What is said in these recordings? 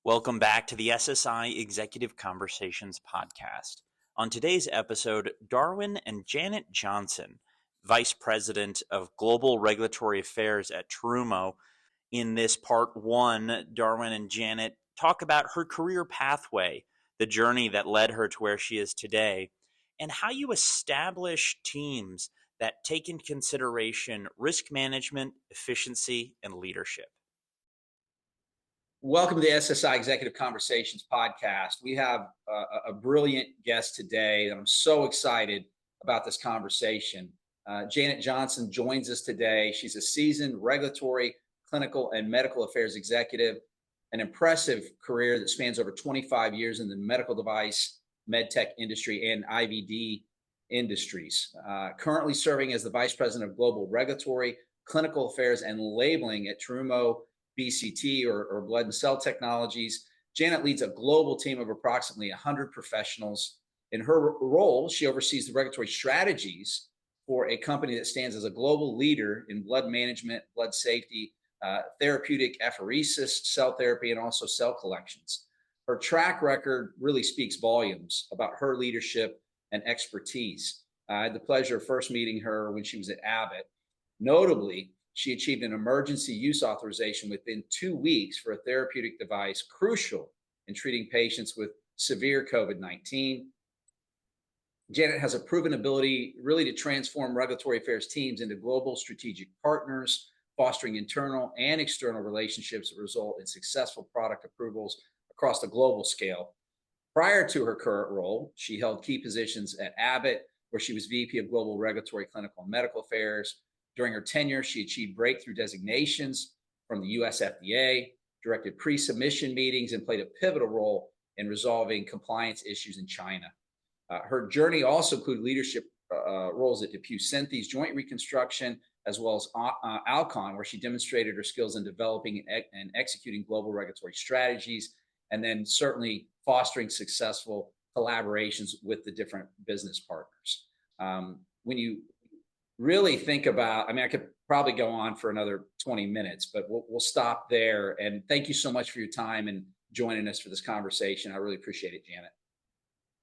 Welcome back to the SSI Executive Conversations Podcast. On today's episode, Darwin and Janet Johnson, Vice President of Global Regulatory Affairs at Terumo. In this part one, Darwin and Janet talk about her career pathway, the journey that led her to where she is today, and how you establish teams that take into consideration risk management, efficiency, and leadership. Welcome to the SSI Executive Conversations Podcast. We have a brilliant guest today, and I'm so excited about this conversation. Janet Johnson joins us today. She's a seasoned regulatory, clinical, and medical affairs executive, an impressive career that spans over 25 years in the medical device, medtech industry, and IVD industries. Currently serving as the Vice President of Global Regulatory, Clinical Affairs, and Labeling at Terumo BCT or Blood and Cell Technologies. Janet leads a global team of approximately 100 professionals. In her role, she oversees the regulatory strategies for a company that stands as a global leader in blood management, blood safety, therapeutic apheresis, cell therapy, and also cell collections. Her track record really speaks volumes about her leadership and expertise. I had the pleasure of first meeting her when she was at Abbott. Notably, she achieved an emergency use authorization within 2 weeks for a therapeutic device crucial in treating patients with severe COVID-19. Janet has a proven ability really to transform regulatory affairs teams into global strategic partners, fostering internal and external relationships that result in successful product approvals across the global scale. Prior to her current role, she held key positions at Abbott, where she was VP of Global Regulatory, Clinical, and Medical Affairs. During her tenure, she achieved breakthrough designations from the US FDA, directed pre-submission meetings, and played a pivotal role in resolving compliance issues in China. Her journey also included leadership roles at DePuy Synthes Joint Reconstruction, as well as Alcon, where she demonstrated her skills in developing and executing global regulatory strategies, and then certainly fostering successful collaborations with the different business partners. When you really think about, I could probably go on for another 20 minutes, but we'll stop there. And thank you so much for your time and joining us for this conversation. I really appreciate it, Janet.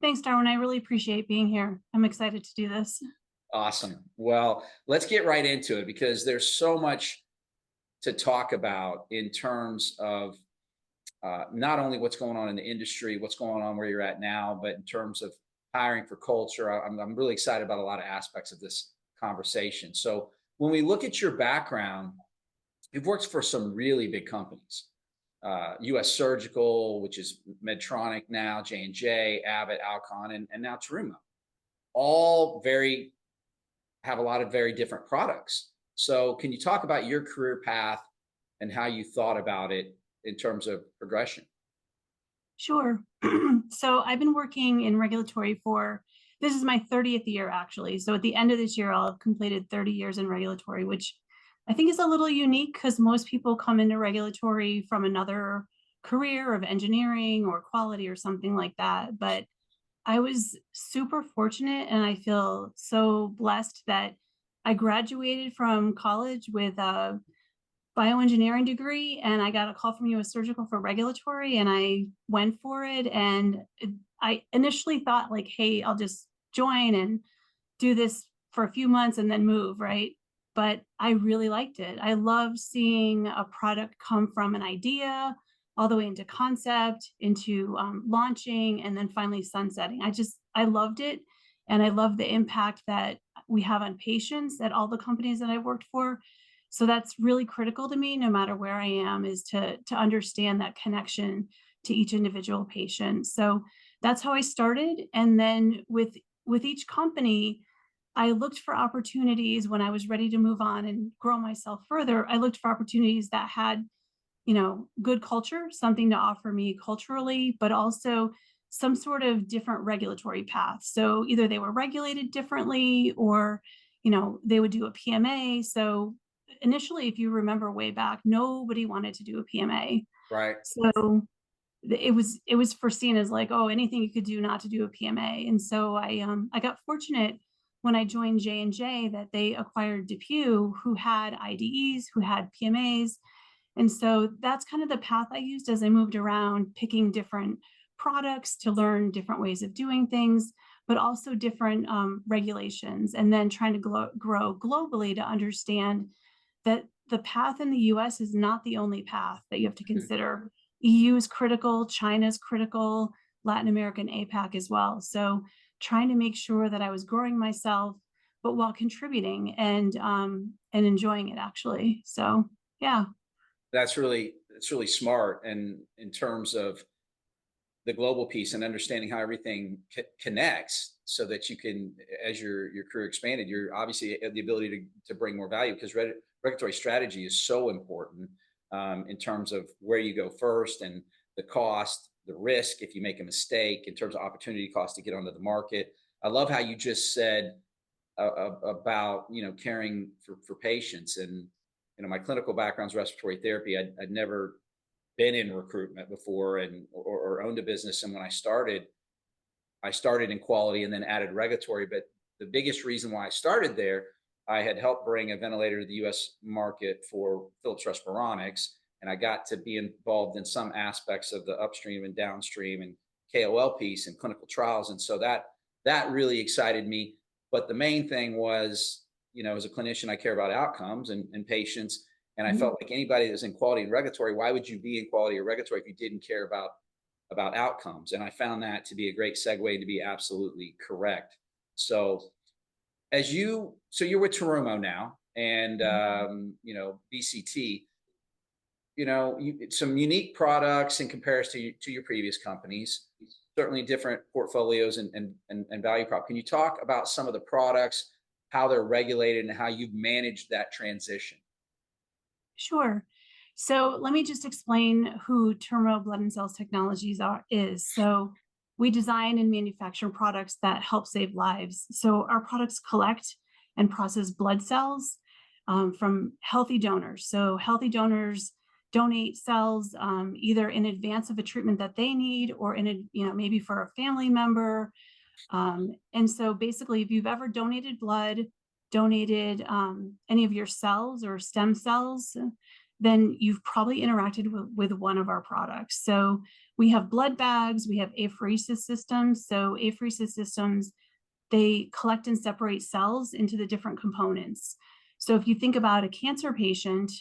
Thanks, Darwin. I really appreciate being here. I'm excited to do this. Awesome. Well, let's get right into it because there's so much to talk about in terms of not only what's going on in the industry, what's going on where you're at now, but in terms of hiring for culture. I'm really excited about a lot of aspects of this conversation. So when we look at your background, you've worked for some really big companies, US Surgical, which is Medtronic now, J&J, Abbott, Alcon, and now Terumo. All have a lot of very different products. So can you talk about your career path and how you thought about it in terms of progression? Sure. So I've been working in regulatory this is my 30th year, actually. So at the end of this year, I'll have completed 30 years in regulatory, which I think is a little unique because most people come into regulatory from another career of engineering or quality or something like that. But I was super fortunate and I feel so blessed that I graduated from college with a bioengineering degree and I got a call from US Surgical for regulatory and I went for it. And I initially thought like, hey, I'll just join and do this for a few months and then move, right? But I really liked it. I loved seeing a product come from an idea all the way into concept, into launching, and then finally sunsetting. I loved it. And I love the impact that we have on patients at all the companies that I worked for. So that's really critical to me, no matter where I am, is to understand that connection to each individual patient. So that's how I started. And then with each company, I looked for opportunities when I was ready to move on and grow myself further. I looked for opportunities that had, good culture, something to offer me culturally, but also some sort of different regulatory path. So either they were regulated differently or, they would do a PMA. So initially, if you remember way back, nobody wanted to do a PMA. Right. So it was foreseen as like, oh, anything you could do not to do a PMA. And so I got fortunate when I joined J&J that they acquired DePuy, who had IDEs, who had PMAs. And so that's kind of the path I used as I moved around, picking different products to learn different ways of doing things, but also different regulations, and then trying to grow globally to understand that the path in the US is not the only path that you have to consider. EU is critical, China is critical, Latin America and APAC as well. So trying to make sure that I was growing myself, but while contributing and enjoying it actually. So yeah. That's really smart. And in terms of the global piece and understanding how everything connects, so that you can, as your career expanded, you're obviously have the ability to bring more value, because regulatory strategy is so important, in terms of where you go first, and the cost, the risk if you make a mistake, in terms of opportunity cost to get onto the market. I love how you just said about, caring for patients. And my clinical background is respiratory therapy. I'd never been in recruitment before, and or owned a business. And when I started in quality and then added regulatory. But the biggest reason why I started there, I had helped bring a ventilator to the US market for Philips Respironics, and I got to be involved in some aspects of the upstream and downstream and KOL piece and clinical trials. And so that really excited me. But the main thing was, as a clinician, I care about outcomes and patients. And I felt like anybody that's in quality and regulatory, why would you be in quality or regulatory if you didn't care about outcomes? And I found that to be a great segue, to be absolutely correct. So you're with Terumo now, and BCT, some unique products in comparison to your previous companies, certainly different portfolios and value prop. Can you talk about some of the products, how they're regulated, and how you've managed that transition? Sure. So let me just explain who Terumo Blood and Cells Technologies is. So we design and manufacture products that help save lives. So our products collect and process blood cells from healthy donors. So healthy donors donate cells either in advance of a treatment that they need, or maybe for a family member. And so basically, if you've ever donated blood, donated any of your cells or stem cells, then you've probably interacted with one of our products. So we have blood bags, we have apheresis systems. So apheresis systems, they collect and separate cells into the different components. So if you think about a cancer patient,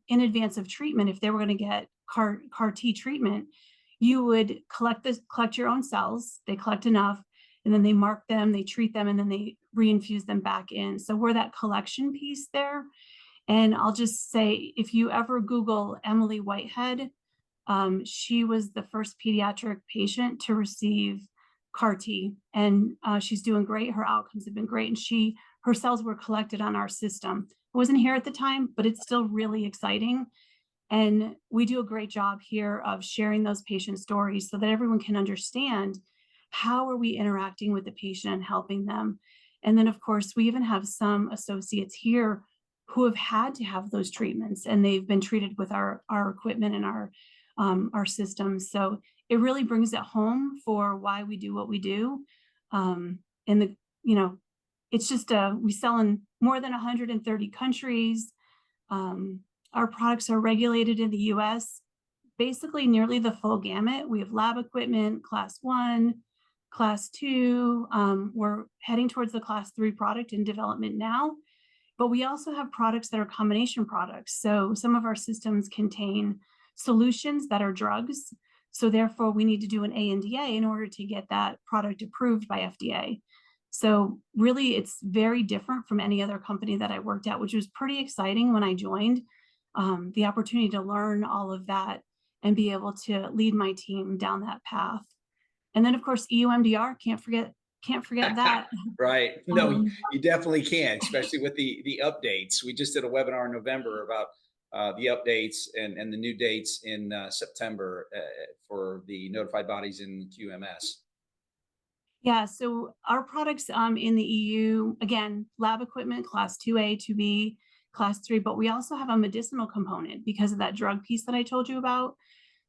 in advance of treatment, if they were going to get CAR T treatment, you would collect your own cells. They collect enough, and then they mark them, they treat them, and then they reinfuse them back in. So we're that collection piece there. And I'll just say, if you ever Google Emily Whitehead, she was the first pediatric patient to receive CAR T, and she's doing great. Her outcomes have been great, and her cells were collected on our system. I wasn't here at the time, but it's still really exciting. And we do a great job here of sharing those patient stories so that everyone can understand how are we interacting with the patient and helping them. And then, of course, we even have some associates here who have had to have those treatments, and they've been treated with our equipment and our systems. So it really brings it home for why we do what we do. It's just we sell in more than 130 countries. Our products are regulated in the US, basically nearly the full gamut. We have lab equipment, class 1, class 2. We're heading towards the class 3 product in development now, but we also have products that are combination products. So some of our systems contain solutions that are drugs. So therefore we need to do an ANDA in order to get that product approved by FDA. So really it's very different from any other company that I worked at, which was pretty exciting when I joined. The opportunity to learn all of that and be able to lead my team down that path. And then of course, EU MDR, can't forget that. Right. No, you definitely can, especially with the updates. We just did a webinar in November about the updates and the new dates in September for the notified bodies in QMS. Yeah, so our products in the EU, again, lab equipment, class 2A, 2B, class 3, but we also have a medicinal component because of that drug piece that I told you about.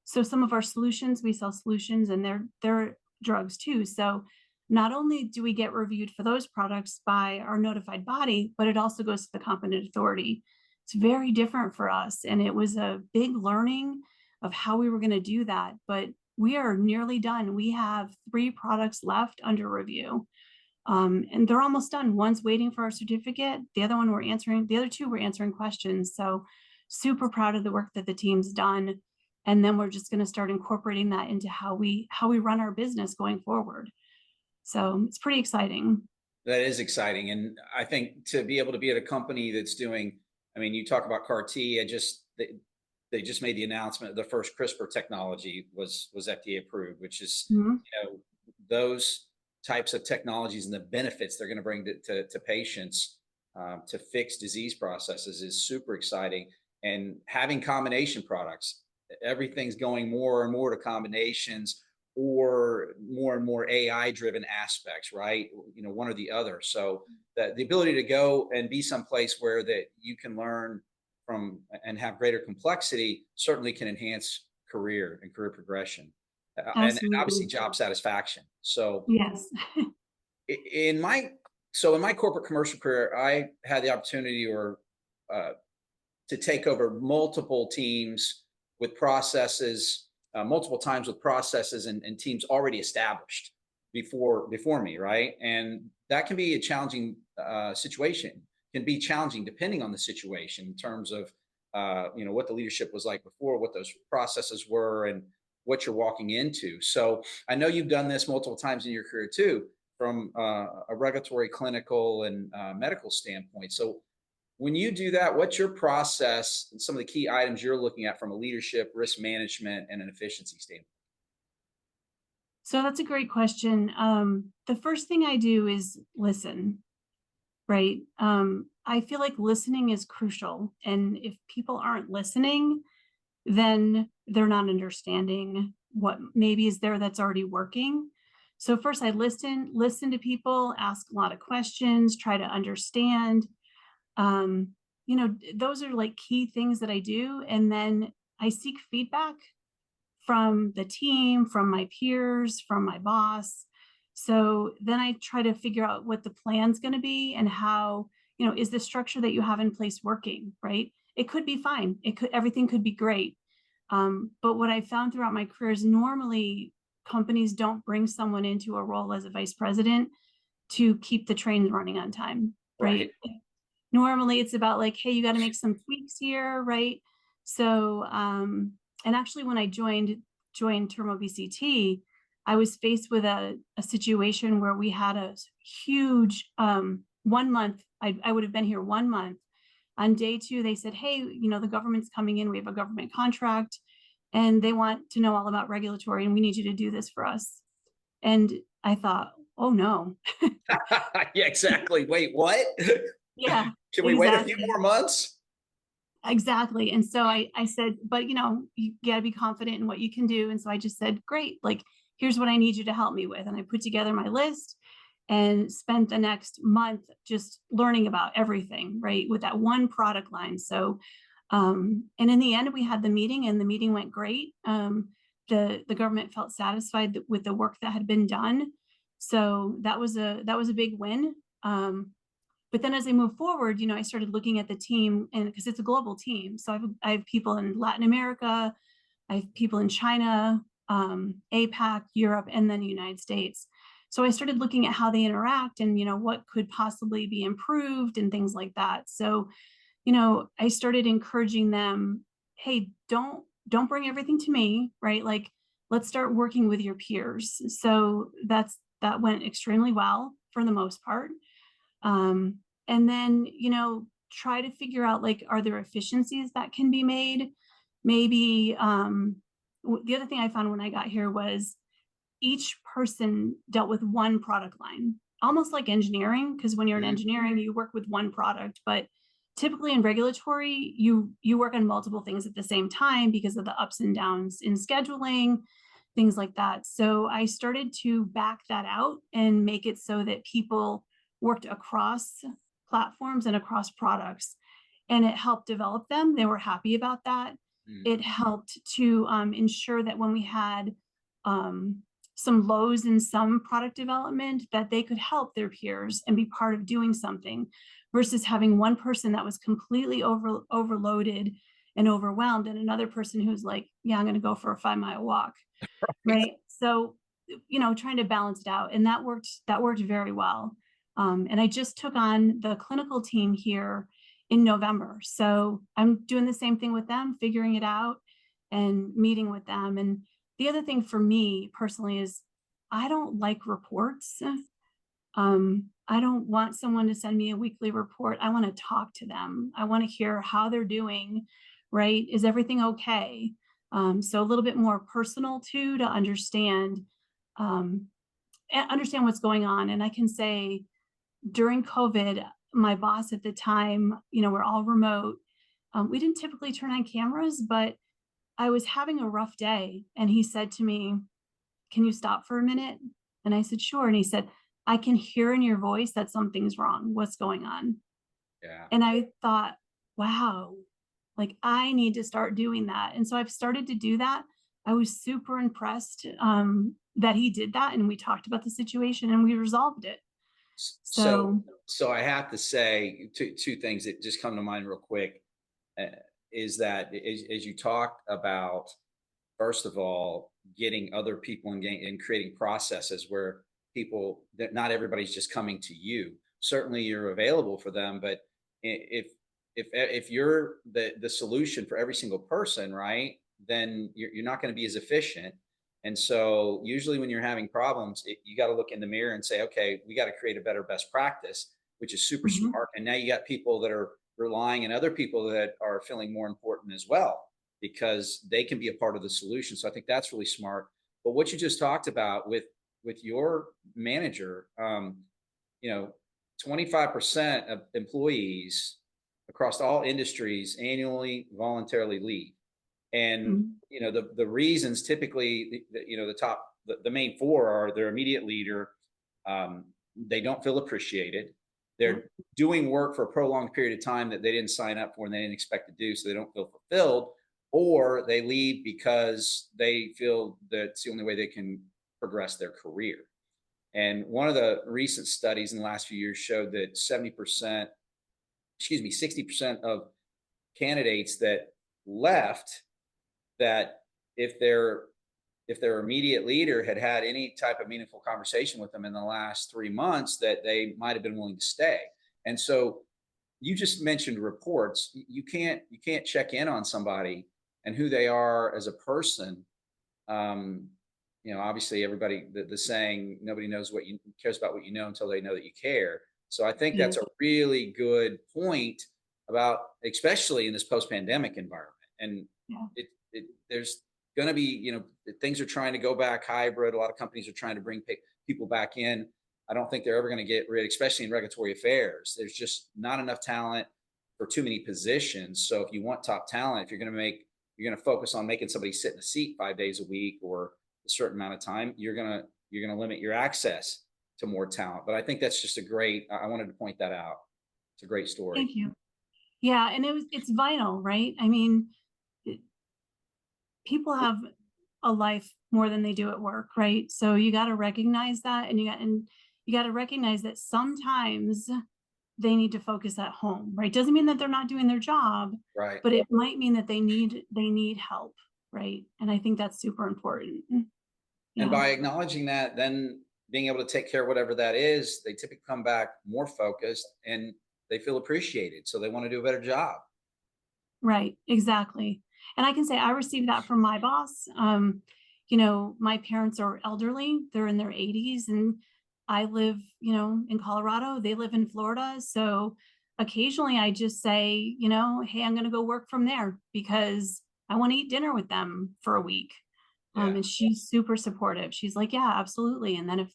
So some of our solutions, we sell solutions, and they're drugs too. So not only do we get reviewed for those products by our notified body, but it also goes to the competent authority. it's very different for us. And it was a big learning of how we were going to do that. But we are nearly done. We have 3 products left under review. And they're almost done. One's waiting for our certificate. The other 2 were answering questions. So super proud of the work that the team's done. And then we're just going to start incorporating that into how we run our business going forward. So it's pretty exciting. That is exciting. And I think to be able to be at a company that's doing, I mean, you talk about CAR T, they just made the announcement the first CRISPR technology was FDA approved, which is, those types of technologies and the benefits they're going to bring to patients to fix disease processes is super exciting. And having combination products, everything's going more and more to combinations or more and more AI driven aspects, right? One or the other. So the ability to go and be someplace where that you can learn from and have greater complexity certainly can enhance career and career progression and obviously job satisfaction. So yes. in my corporate commercial career, I had the opportunity to take over multiple teams with processes, multiple times with processes and teams already established before me, right? And that can be a challenging situation. Can be challenging depending on the situation in terms of what the leadership was like before, what those processes were, and what you're walking into. So I know you've done this multiple times in your career too, from a regulatory, clinical, and medical standpoint. So when you do that, what's your process and some of the key items you're looking at from a leadership, risk management, and an efficiency standpoint? So that's a great question. The first thing I do is listen, right? I feel like listening is crucial. And if people aren't listening, then they're not understanding what maybe is there that's already working. So first I listen to people, ask a lot of questions, try to understand. Those are like key things that I do. And then I seek feedback from the team, from my peers, from my boss. So then I try to figure out what the plan's going to be and how, is the structure that you have in place working, right? It could be fine. Everything could be great. But what I found throughout my career is normally companies don't bring someone into a role as a vice president to keep the train running on time, right? Normally it's about like, hey, you got to make some tweaks here, right? So, and actually when I joined Terumo BCT, I was faced with a situation where we had a huge 1 month, I would have been here 1 month. On day 2, they said, hey, the government's coming in, we have a government contract, and they want to know all about regulatory, and we need you to do this for us. And I thought, oh no. Yeah, exactly. Wait, what? Yeah. Can we wait a few more months? Exactly. And so I said, but you got to be confident in what you can do. And so I just said, great, like, here's what I need you to help me with. And I put together my list and spent the next month just learning about everything, right, with that one product line. So, and in the end, we had the meeting, and the meeting went great. The government felt satisfied with the work that had been done. So that was a big win. But then as I move forward, I started looking at the team, and because it's a global team. So I have people in Latin America, I have people in China, APAC, Europe, and then the United States. So I started looking at how they interact and, what could possibly be improved and things like that. So, I started encouraging them, hey, don't bring everything to me, right? Like, let's start working with your peers. So that went extremely well for the most part. And then, try to figure out, like, are there efficiencies that can be made? Maybe the other thing I found when I got here was each person dealt with one product line, almost like engineering, because when you're in engineering, you work with one product, but typically in regulatory, you work on multiple things at the same time because of the ups and downs in scheduling, things like that. So I started to back that out and make it so that people worked across platforms and across products, and it helped develop them. They were happy about that. It helped to ensure that when we had some lows in some product development, that they could help their peers and be part of doing something, versus having one person that was completely overloaded and overwhelmed, and another person who's like, yeah, I'm going to go for a 5-mile walk. Right. So, trying to balance it out. And that worked very well. And I just took on the clinical team here in November. So I'm doing the same thing with them, figuring it out and meeting with them. And the other thing for me personally is I don't like reports. I don't want someone to send me a weekly report. I want to talk to them. I want to hear how they're doing, right? Is everything okay? So a little bit more personal too, to understand what's going on. And I can say during COVID, my boss at the time, we're all remote. We didn't typically turn on cameras, but I was having a rough day. And he said to me, can you stop for a minute? And I said, sure. And he said, I can hear in your voice that something's wrong. What's going on? Yeah. And I thought, wow, like I need to start doing that. And so I've started to do that. I was super impressed that he did that. And we talked about the situation and we resolved it. So I have to say two things that just come to mind real quick, is that as you talk about, first of all, getting other people and creating processes where people, that not everybody's just coming to you. Certainly you're available for them, but if you're the solution for every single person, right, then you're not going to be as efficient. And so usually when you're having problems, you got to look in the mirror and say, okay, we got to create a better best practice, which is super Mhm. smart. And now you got people that are relying on other people that are feeling more important as well, because they can be a part of the solution. So I think that's really smart. But what you just talked about with your manager, 25% of employees across all industries annually voluntarily leave. And Mhm. the reasons typically, the main four are their immediate leader. They don't feel appreciated. Yeah. They're doing work for a prolonged period of time that they didn't sign up for and they didn't expect to do, so they don't feel fulfilled, or they leave because they feel that it's the only way they can progress their career. And one of the recent studies in the last few years showed that 60% of candidates that left, that if their immediate leader had any type of meaningful conversation with them in the last 3 months, that they might have been willing to stay. And so you just mentioned reports. You can't check in on somebody and who they are as a person. Obviously everybody, the saying, nobody cares about what you know until they know that you care. So I think Yeah. that's a really good point about, especially in this post-pandemic environment. And Yeah. there's going to be, things are trying to go back hybrid. A lot of companies are trying to bring people back in. I don't think they're ever going to get rid, especially in regulatory affairs. There's just not enough talent for too many positions. So if you want top talent, if you're going to focus on making somebody sit in a seat 5 days a week or a certain amount of time, you're going to limit your access to more talent. But I think that's just I wanted to point that out. It's a great story. Thank you. Yeah. And it's vital, right? I mean, people have a life more than they do at work, right? So you got to recognize that, and you got to recognize that sometimes they need to focus at home, right? Doesn't mean that they're not doing their job, Right. but it might mean that they need help, right? And I think that's super important. And Yeah. by acknowledging that, then being able to take care of whatever that is, they typically come back more focused and they feel appreciated. So they want to do a better job. Right, exactly. And I can say I received that from my boss. My parents are elderly, they're in their 80s, and I live, in Colorado, they live in Florida. So occasionally I just say, hey, I'm going to go work from there because I want to eat dinner with them for a week. Yeah. And she's super supportive. She's like, yeah, absolutely. And then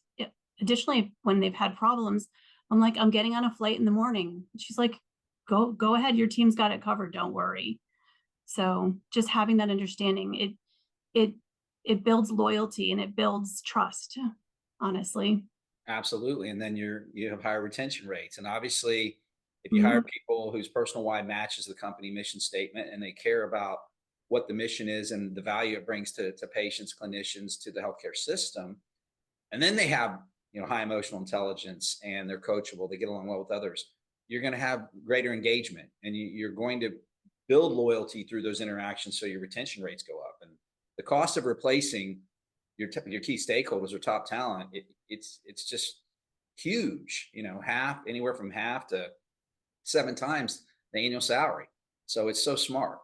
additionally, when they've had problems, I'm like, I'm getting on a flight in the morning. She's like, go ahead. Your team's got it covered. Don't worry. So just having that understanding, it builds loyalty and it builds trust, honestly. Absolutely. And then you have higher retention rates. And obviously, if you hire Mhm. people whose personal why matches the company mission statement and they care about what the mission is and the value it brings to patients, clinicians, to the healthcare system, and then they have, high emotional intelligence and they're coachable, they get along well with others, you're going to have greater engagement, and you're going to build loyalty through those interactions, so your retention rates go up. And the cost of replacing your key stakeholders or top talent, it's just huge. Anywhere from half to 7 times the annual salary. So it's so smart.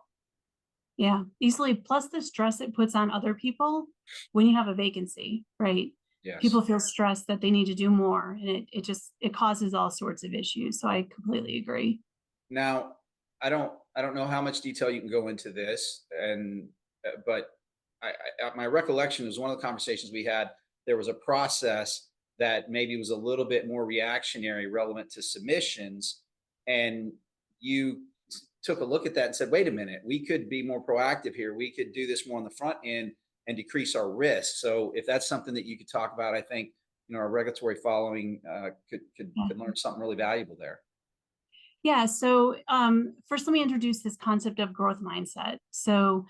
Yeah, easily. Plus the stress it puts on other people when you have a vacancy, right? Yes. People feel stressed that they need to do more, and it causes all sorts of issues. So I completely agree. Now, I don't know how much detail you can go into this, but my recollection was one of the conversations we had. There was a process that maybe was a little bit more reactionary, relevant to submissions, and you took a look at that and said, "Wait a minute, we could be more proactive here. We could do this more on the front end and decrease our risk." So, if that's something that you could talk about, I think our regulatory following could learn something really valuable there. Yeah. So first, let me introduce this concept of growth mindset. So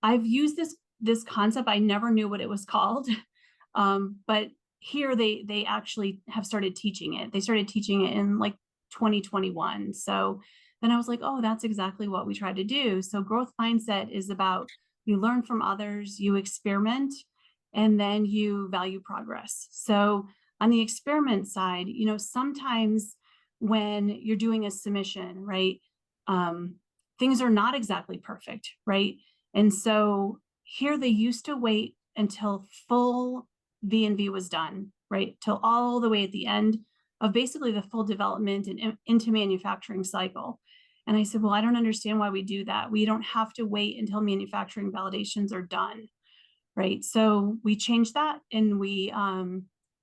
I've used this concept. I never knew what it was called, but here they actually have started teaching it. They started teaching it in like 2021. So then I was like, oh, that's exactly what we tried to do. So growth mindset is about you learn from others, you experiment, and then you value progress. So on the experiment side, sometimes when you're doing a submission, right, things are not exactly perfect, right? And so here they used to wait until full V&V was done, right? Till all the way at the end of basically the full development and into manufacturing cycle. And I said, well, I don't understand why we do that. We don't have to wait until manufacturing validations are done, right? So we changed that, and we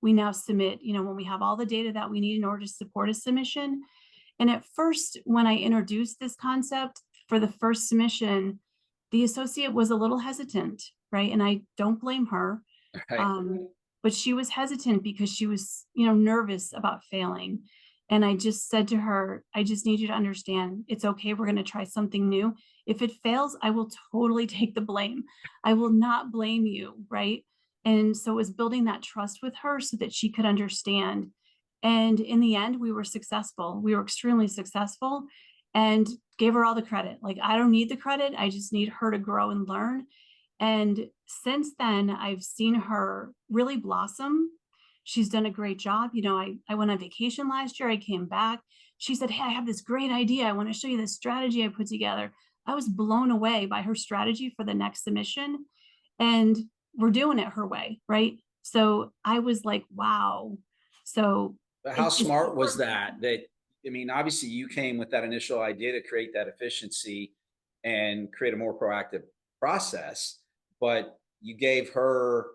now submit, when we have all the data that we need in order to support a submission. And at first, when I introduced this concept for the first submission, the associate was a little hesitant, right? And I don't blame her. Right. But she was hesitant because she was, nervous about failing. And I just said to her, I just need you to understand, it's okay. We're going to try something new. If it fails, I will totally take the blame. I will not blame you, right? And so it was building that trust with her so that she could understand. And in the end, we were successful. We were extremely successful, and gave her all the credit. Like, I don't need the credit. I just need her to grow and learn. And since then, I've seen her really blossom. She's done a great job. I went on vacation last year. I came back. She said, hey, I have this great idea. I want to show you this strategy I put together. I was blown away by her strategy for the next submission. And we're doing it her way, right? So I was like, wow. So But how smart was that? Obviously you came with that initial idea to create that efficiency and create a more proactive process, but you gave her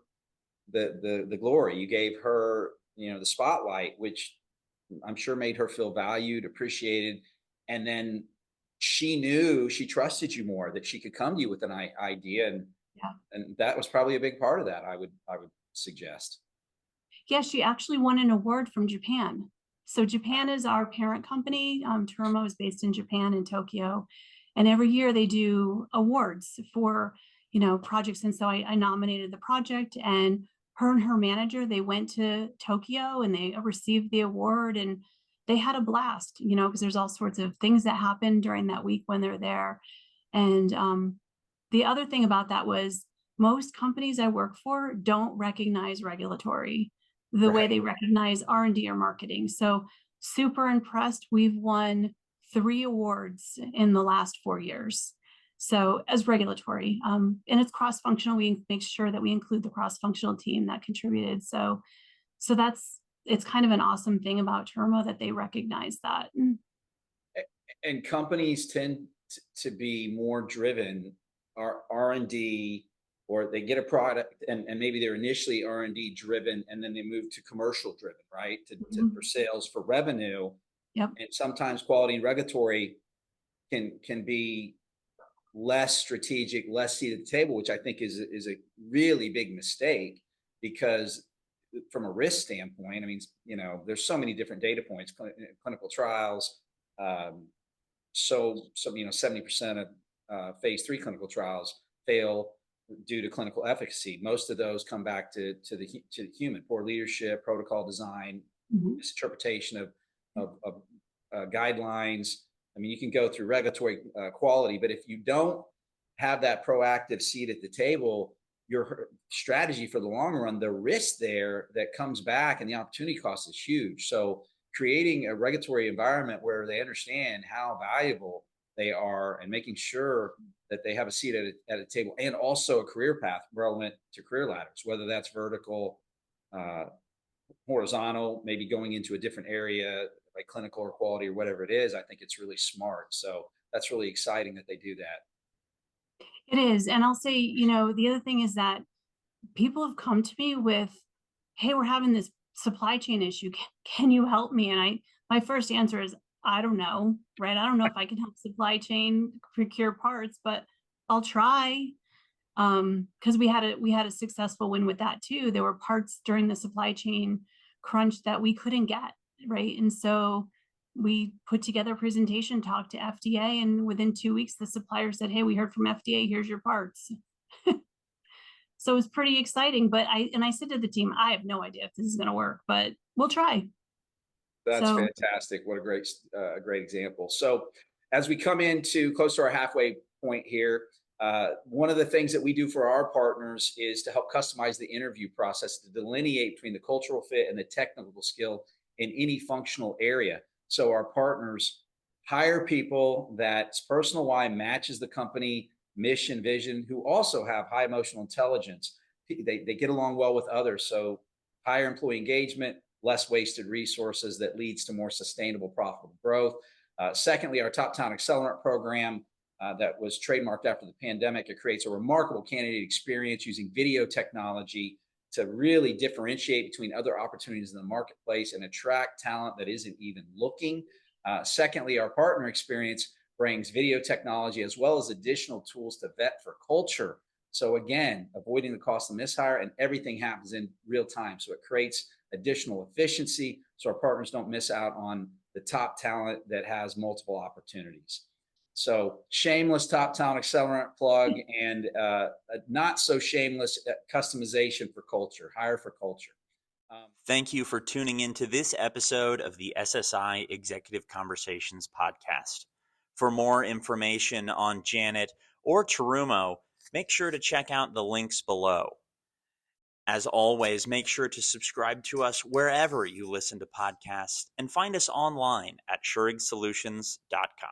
the glory. You gave her, the spotlight, which I'm sure made her feel valued, appreciated. And then she trusted you more, that she could come to you with an idea. yeah. And that was probably a big part of that, I would suggest. Yeah, she actually won an award from Japan. So Japan is our parent company. Terumo is based in Japan, in Tokyo. And every year they do awards for, projects. And so I nominated the project, and her manager, they went to Tokyo and they received the award, and they had a blast, because there's all sorts of things that happen during that week when they're there. And the other thing about that was most companies I work for don't recognize regulatory the way they recognize R&D or marketing. So super impressed. We've won 3 awards in the last 4 years. So as regulatory, and it's cross-functional, we make sure that we include the cross-functional team that contributed. So it's kind of an awesome thing about Terumo that they recognize that. And companies tend to be more driven, R&D, or they get a product and maybe they're initially R&D driven, and then they move to commercial driven, right? For sales, for revenue. Yep. And sometimes quality and regulatory can be less strategic, less seat at the table, which I think is a really big mistake, because from a risk standpoint, there's so many different data points, clinical trials. So 70% of phase 3 clinical trials fail. due to clinical efficacy. Most of those come back to the human: poor leadership, protocol design, misinterpretation of guidelines. I mean, you can go through regulatory quality, but if you don't have that proactive seat at the table, your strategy for the long run, the risk there that comes back and the opportunity cost is huge. So creating a regulatory environment where they understand how valuable they are and making sure that they have a seat at a table, and also a career path relevant to career ladders, whether that's vertical, horizontal, maybe going into a different area like clinical or quality or whatever it is. I think it's really smart. So that's really exciting that they do that. It is. And I'll say, the other thing is that people have come to me with, hey, we're having this supply chain issue. Can you help me? And my first answer is, I don't know, right? I don't know if I can help supply chain procure parts, but I'll try. Because we had a successful win with that too. There were parts during the supply chain crunch that we couldn't get, right? And so we put together a presentation, talked to FDA, and within 2 weeks, the supplier said, hey, we heard from FDA, here's your parts. So it was pretty exciting. But I said to the team, I have no idea if this is going to work, but we'll try. That's fantastic. What a great example. So as we come into close to our halfway point here, one of the things that we do for our partners is to help customize the interview process to delineate between the cultural fit and the technical skill in any functional area. So our partners hire people that's personal why matches the company mission, vision, who also have high emotional intelligence. They get along well with others. So higher employee engagement, less wasted resources that leads to more sustainable, profitable growth. Secondly, our Top Talent Accelerant program that was trademarked after the pandemic. It creates a remarkable candidate experience using video technology to really differentiate between other opportunities in the marketplace and attract talent that isn't even looking. Secondly, our partner experience brings video technology as well as additional tools to vet for culture. So again, avoiding the cost of mishire, and everything happens in real time. So it creates additional efficiency so our partners don't miss out on the top talent that has multiple opportunities. So shameless Top Talent Accelerant plug, and a not so shameless customization for culture, hire for culture. Thank you for tuning into this episode of the SSI Executive Conversations Podcast. For more information on Janet or Terumo, make sure to check out the links below. As always, make sure to subscribe to us wherever you listen to podcasts and find us online at shurigsolutions.com.